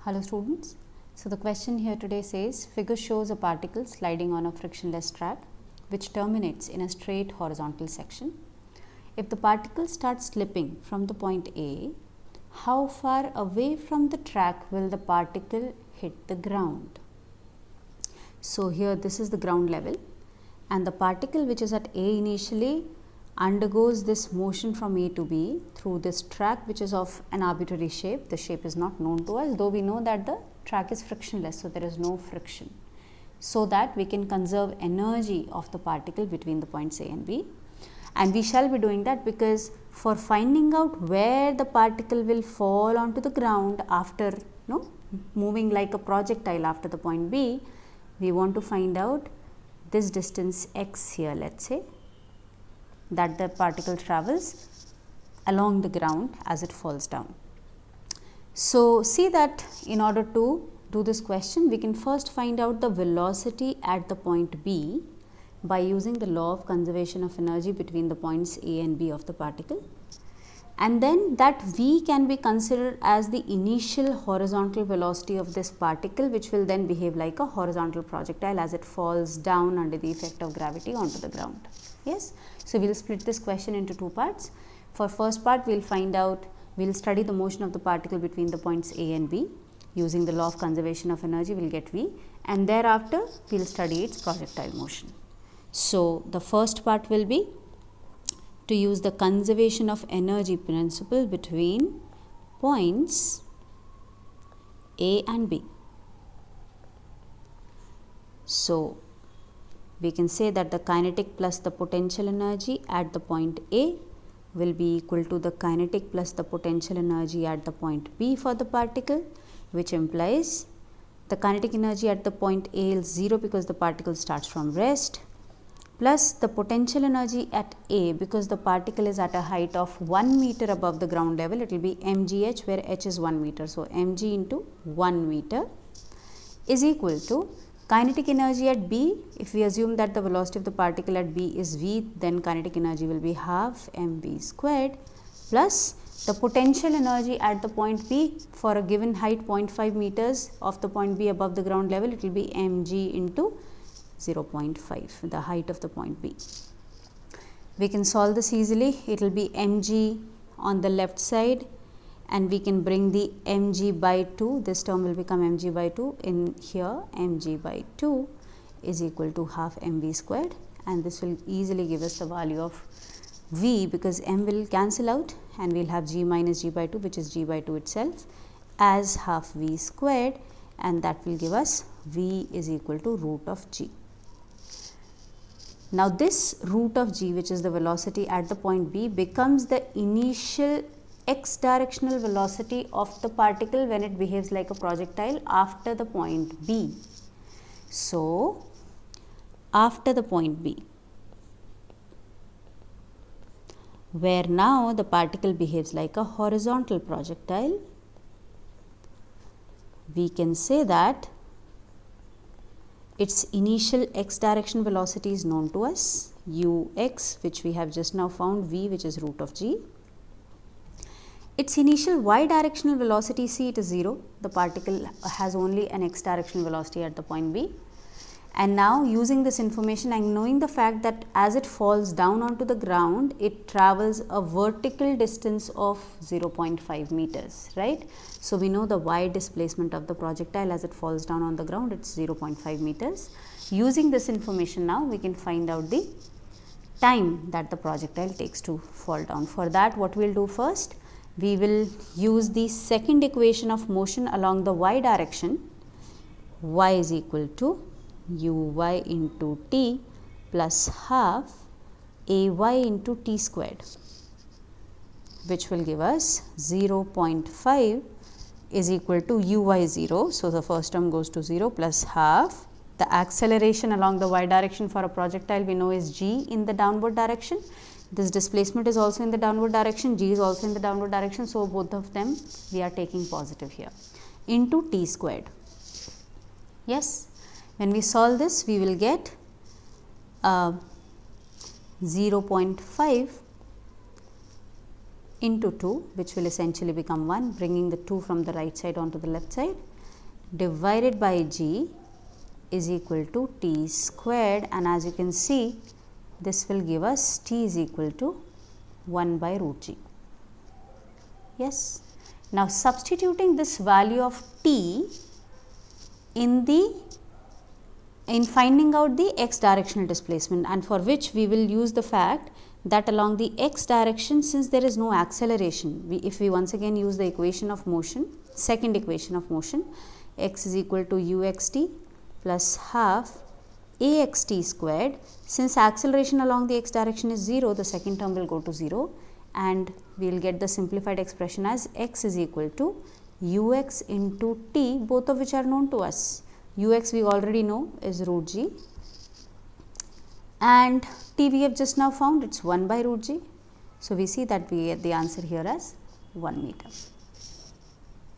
Hello students. So the question here today says figure shows a particle sliding on a frictionless track which terminates in a straight horizontal section. If the particle starts slipping from the point A, how far away from the track will the particle hit the ground? So here this is the ground level and the particle which is at A initially undergoes this motion from A to B through this track which is of an arbitrary shape. The shape is not known to us, though we know that the track is frictionless, so there is no friction, so that we can conserve energy of the particle between the points A and B. And we shall be doing that because for finding out where the particle will fall onto the ground after moving like a projectile after the point B, we want to find out this distance x here, let's say, that the particle travels along the ground as it falls down. So see that in order to do this question, we can first find out the velocity at the point B by using the law of conservation of energy between the points A and B of the particle, and then that V can be considered as the initial horizontal velocity of this particle, which will then behave like a horizontal projectile as it falls down under the effect of gravity onto the ground. Yes, so we will split this question into two parts. For first part, we will study the motion of the particle between the points A and B. Using the law of conservation of energy, we will get V, and thereafter we will study its projectile motion. So the first part will be to use the conservation of energy principle between points A and B. So we can say that the kinetic plus the potential energy at the point A will be equal to the kinetic plus the potential energy at the point B for the particle, which implies the kinetic energy at the point A is 0 because the particle starts from rest, plus the potential energy at A because the particle is at a height of 1 meter above the ground level. It will be mgh, where h is 1 meter. So mg into 1 meter is equal to kinetic energy at B. If we assume that the velocity of the particle at B is v, then kinetic energy will be half mv squared, plus the potential energy at the point B for a given height 0.5 meters of the point B above the ground level. It will be mg into 0.5, the height of the point B. We can solve this easily. It will be mg on the left side, and we can bring the mg by 2. This term will become mg by 2. In here, mg by 2 is equal to half mv squared, and this will easily give us the value of v because m will cancel out and we will have g minus g by 2, which is g by 2 itself, as half v squared, and that will give us v is equal to root of g. Now this root of g, which is the velocity at the point B, becomes the initial x directional velocity of the particle when it behaves like a projectile after the point B. So after the point B, where now the particle behaves like a horizontal projectile, we can say that its initial x direction velocity is known to us, ux, which we have just now found, v, which is root of g. Its initial y directional velocity, see, it is 0. The particle has only an x directional velocity at the point B. And now using this information and knowing the fact that as it falls down onto the ground, it travels a vertical distance of 0.5 meters, right? So we know the y displacement of the projectile as it falls down on the ground, it's 0.5 meters. Using this information now, we can find out the time that the projectile takes to fall down. For that, what we will do first, we will use the second equation of motion along the y direction. Y is equal to uy into t plus half ay into t squared, which will give us 0.5 is equal to uy 0. So the first term goes to 0 plus half. The acceleration along the y direction for a projectile we know is g in the downward direction. This displacement is also in the downward direction, g is also in the downward direction. So both of them we are taking positive here, into t squared. Yes. When we solve this, we will get 0.5 into 2, which will essentially become 1, bringing the 2 from the right side onto the left side, divided by g is equal to t squared, and as you can see this will give us t is equal to 1 by root g. Yes. Now, substituting this value of t in finding out the x directional displacement, and for which we will use the fact that along the x direction, since there is no acceleration, if we once again use the equation of motion, second equation of motion, x is equal to uxt plus half axt squared. Since acceleration along the x direction is 0, the second term will go to 0, and we will get the simplified expression as x is equal to ux into t, both of which are known to us. Ux we already know is root g, and t we have just now found, it is 1 by root g. So, we see that we get the answer here as 1 meter.